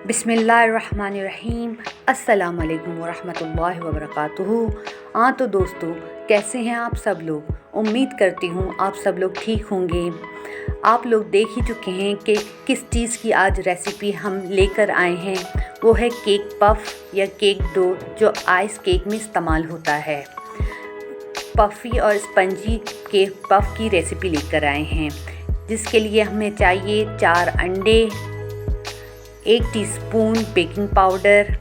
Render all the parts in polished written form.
बिस्मिल्लाहिर्रहमानिर्रहीम। अस्सलाम वालेकुम वरहमतुल्लाहि वबरकातुहू। तो दोस्तों, कैसे हैं आप सब लोग? उम्मीद करती हूँ आप सब लोग ठीक होंगे। आप लोग देख ही चुके हैं कि किस चीज़ की आज रेसिपी हम लेकर आए हैं। वो है केक पफ़ या केक डो, जो आइस केक में इस्तेमाल होता है। पफ़ी और स्पंजी केक पफ़ की रेसिपी लेकर आए हैं, जिसके लिए हमें चाहिए 4 अंडे, 1 टीस्पून बेकिंग पाउडर,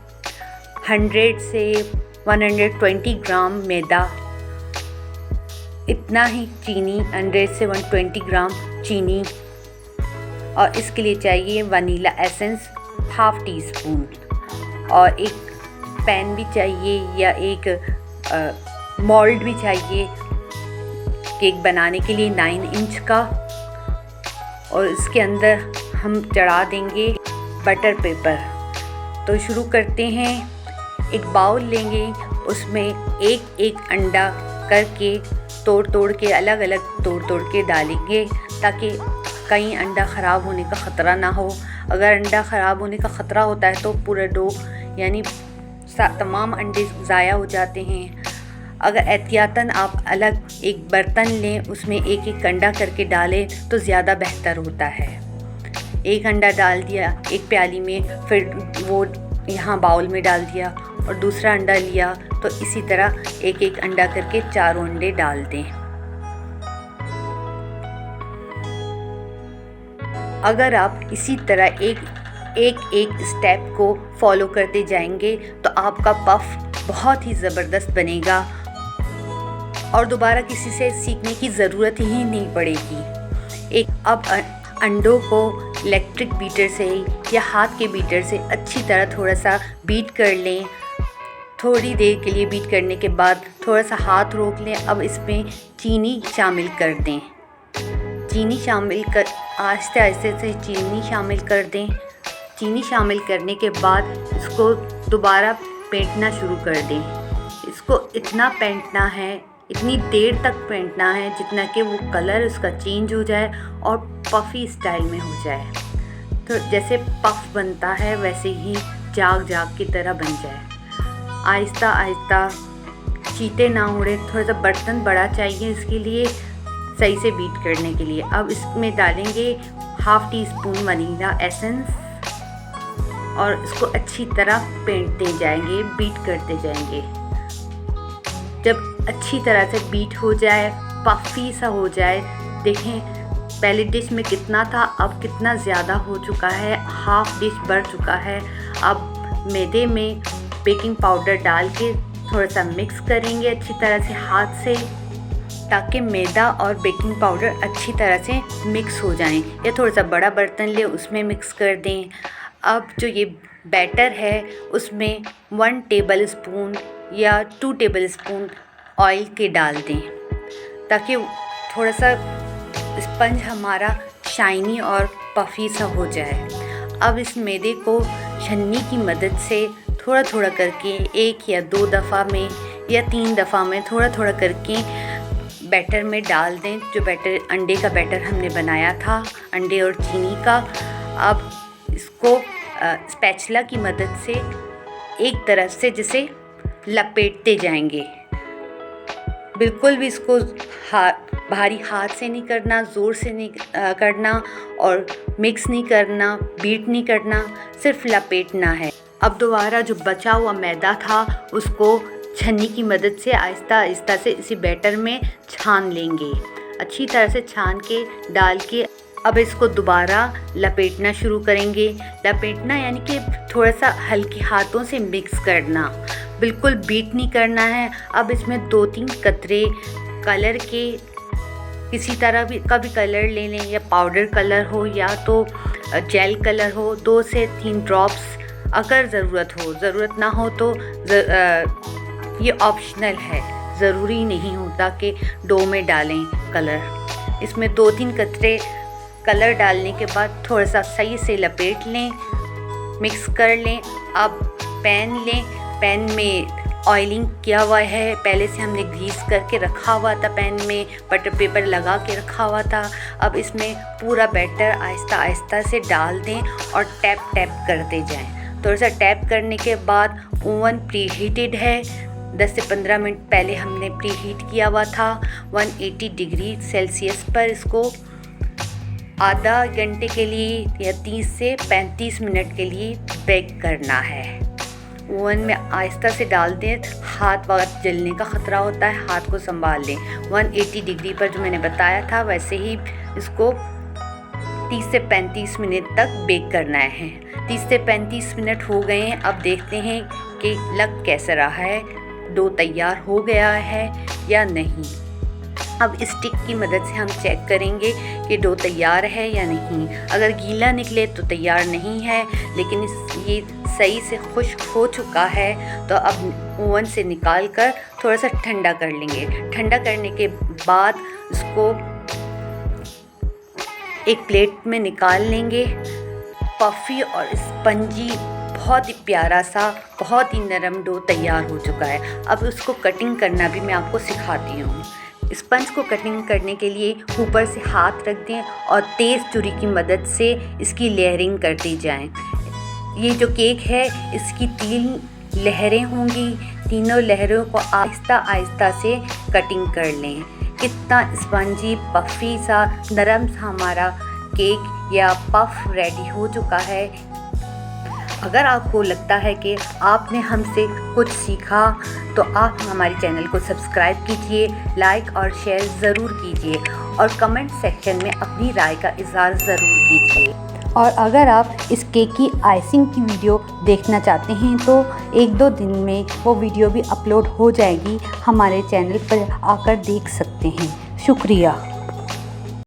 100 से 120 ग्राम मैदा, इतना ही चीनी, 100 से 120 ग्राम चीनी, और इसके लिए चाहिए वनीला एसेंस ½ टीस्पून, और एक पैन भी चाहिए या एक मोल्ड भी चाहिए केक बनाने के लिए 9 इंच का। और इसके अंदर हम चढ़ा देंगे बटर पेपर। तो शुरू करते हैं। एक बाउल लेंगे, उसमें एक अंडा करके तोड़ के अलग अलग तोड़ के डालेंगे, ताकि कहीं अंडा ख़राब होने का ख़तरा ना हो। अगर अंडा ख़राब होने का ख़तरा होता है तो पूरा डो यानी तमाम अंडे ज़ाया हो जाते हैं। अगर एहतियातन आप अलग एक बर्तन लें, उसमें एक अंडा करके डालें तो ज़्यादा बेहतर होता है। एक अंडा डाल दिया एक प्याली में, फिर वो यहाँ बाउल में डाल दिया, और दूसरा अंडा लिया, तो इसी तरह एक अंडा करके 4 अंडे डाल दें। अगर आप इसी तरह एक स्टेप को फॉलो करते जाएंगे तो आपका पफ बहुत ही ज़बरदस्त बनेगा और दोबारा किसी से सीखने की ज़रूरत ही नहीं पड़ेगी। अब अंडों को इलेक्ट्रिक बीटर से या हाथ के बीटर से अच्छी तरह थोड़ा सा बीट कर लें। थोड़ी देर के लिए बीट करने के बाद थोड़ा सा हाथ रोक लें। अब इसमें चीनी शामिल कर दें। चीनी शामिल कर आहिस्ते आहिस्ते से चीनी शामिल कर दें। चीनी शामिल करने के बाद इसको दोबारा फेंटना शुरू कर दें। इसको इतना फेंटना है, इतनी देर तक फेंटना है जितना कि वो कलर उसका चेंज हो जाए और पफ़ी स्टाइल में हो जाए। तो जैसे पफ़ बनता है वैसे ही जाग की तरह बन जाए। आहिस्ता आहिस्ता, चीते ना उड़े। थोड़ा सा बर्तन बड़ा चाहिए इसके लिए, सही से बीट करने के लिए। अब इसमें डालेंगे ½ टीस्पून वनीला एसेंस और इसको अच्छी तरह फेंटते जाएंगे, बीट करते जाएंगे। जब अच्छी तरह से बीट हो जाए, पफ़ी सा हो जाए, देखें पहले डिश में कितना था, अब कितना ज़्यादा हो चुका है, ½ डिश बढ़ चुका है। अब मैदे में बेकिंग पाउडर डाल के थोड़ा सा मिक्स करेंगे अच्छी तरह से हाथ से, ताकि मैदा और बेकिंग पाउडर अच्छी तरह से मिक्स हो जाएं। या थोड़ा सा बड़ा बर्तन ले, उसमें मिक्स कर दें। अब जो ये बैटर है उसमें 1 टेबल स्पून या 2 टेबल स्पून ऑयल के डाल दें, ताकि थोड़ा सा स्पंज हमारा शाइनी और पफ़ी सा हो जाए। अब इस मैदे को छन्नी की मदद से थोड़ा करके 1 या 2 दफ़ा में या 3 दफ़ा में थोड़ा करके बैटर में डाल दें। जो बैटर अंडे का बैटर हमने बनाया था, अंडे और चीनी का। अब इसको स्पैचुला की मदद से एक तरफ से जैसे लपेटते जाएंगे। बिल्कुल भी इसको भारी हाथ से नहीं करना, ज़ोर से नहीं करना, और मिक्स नहीं करना, बीट नहीं करना, सिर्फ लपेटना है। अब दोबारा जो बचा हुआ मैदा था उसको छन्नी की मदद से आहिस्ता से इसी बैटर में छान लेंगे। अच्छी तरह से छान के डाल के अब इसको दोबारा लपेटना शुरू करेंगे। लपेटना यानी कि थोड़ा सा हल्के हाथों से मिक्स करना, बिल्कुल बीट नहीं करना है। अब इसमें 2-3 कतरे कलर के, किसी तरह का भी कलर ले लें, या पाउडर कलर हो या तो जेल कलर हो, 2 से 3 ड्रॉप्स अगर ज़रूरत ना हो तो ये ऑप्शनल है, ज़रूरी नहीं होता कि डो में डालें कलर। इसमें 2-3 कतरे कलर डालने के बाद थोड़ा सा सही से लपेट लें, मिक्स कर लें। अब पैन लें, पैन में ऑयलिंग किया हुआ है, पहले से हमने ग्रीस करके रखा हुआ था, पैन में बटर पेपर लगा के रखा हुआ था। अब इसमें पूरा बैटर आहिस्ता से डाल दें और टैप करते जाएं। थोड़ा सा टैप करने के बाद ओवन प्री हीटेड है। 10 से 15 मिनट पहले हमने प्री हीट किया हुआ था 180 डिग्री सेल्सियस पर। इसको आधा घंटे के लिए या 30 से 35 मिनट के लिए बेक करना है। ओवन में आहिस्ता से डाल दें, हाथ वगैरह जलने का ख़तरा होता है, हाथ को संभाल लें। 180 डिग्री पर जो मैंने बताया था वैसे ही इसको 30 से 35 मिनट तक बेक करना है। 30 से 35 मिनट हो गए हैं। अब देखते हैं कि लग कैसा रहा है, डो तैयार हो गया है या नहीं। अब स्टिक की मदद से हम चेक करेंगे कि डो तैयार है या नहीं। अगर गीला निकले तो तैयार नहीं है, लेकिन ये सही से खुश्क हो चुका है। तो अब ओवन से निकाल कर थोड़ा सा ठंडा कर लेंगे। ठंडा करने के बाद इसको एक प्लेट में निकाल लेंगे। पफ़ी और स्पंजी बहुत ही प्यारा सा, बहुत ही नरम डो तैयार हो चुका है। अब उसको कटिंग करना भी मैं आपको सिखाती हूँ। स्पंज को कटिंग करने के लिए ऊपर से हाथ रख दें और तेज़ छुरी की मदद से इसकी लेयरिंग करती जाएं। ये जो केक है इसकी 3 लहरें होंगी। तीनों लहरों को आहिस्ता आहिस्ता से कटिंग कर लें। कितना स्पंजी पफ़ी सा नरम सा हमारा केक या पफ रेडी हो चुका है। अगर आपको लगता है कि आपने हमसे कुछ सीखा तो आप हमारे चैनल को सब्सक्राइब कीजिए, लाइक और शेयर ज़रूर कीजिए और कमेंट सेक्शन में अपनी राय का इज़हार ज़रूर कीजिए। और अगर आप इस केक की आइसिंग की वीडियो देखना चाहते हैं तो 1-2 दिन में वो वीडियो भी अपलोड हो जाएगी। हमारे चैनल पर आकर देख सकते हैं। शुक्रिया।